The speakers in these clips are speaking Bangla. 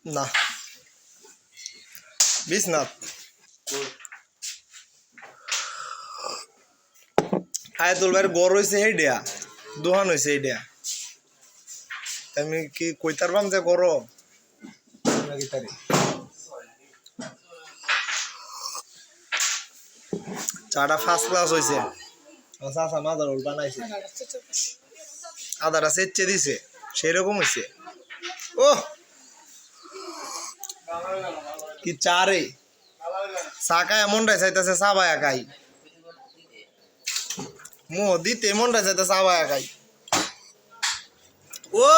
না বিশ্বনাথ আয়াতুল ভাইয়ের গড় হয়েছে হেডিয়া দোহান হয়েছে হেডিয়া আমি কি কইতার বাম যে করো চাটা ফার্স্ট ক্লাস হয়েছে চাচা মাদার রোল বানাইছে আদাটা সেচে দিছে সেই রকম হয়েছে ও কি চা রে চাকা এমনটাই চাইতেছে চাবা একাই মোহ দিতে এমনটাই চাইতে চাবা একাই ও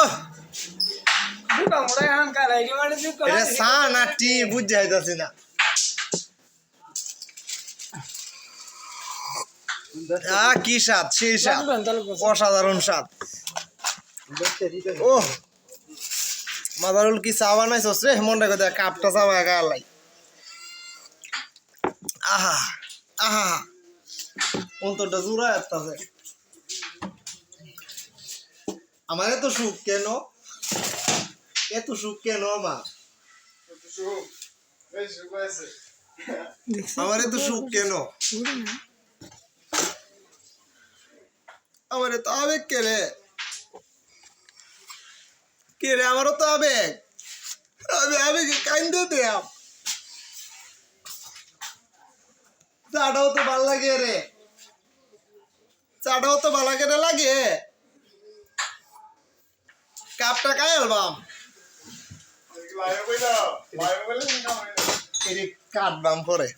এটা চা না টি বুঝতে যাইতেছি না কি স্বাদ সেই স্বাদ অসাধারণ স্বাদ ও মাদারুল কি চা বানাইছস রে মনটা কথা কাপটা চা একা লাই আহা আহা অন্তরটা জোড়া আসতেছে আমার এত সুখ কেন এত সুখ কেন আমার আমার এত সুখ কেন আমার তো আবেগ কে রে আমারও তো আবেগ আমি আবেগে কান্দে দেয়াম চাটাও তো ভাল লাগে রে চাটাও তো ভাল লাগে রে লাগে কাপটা খাই আলবাম কাটবাম পরে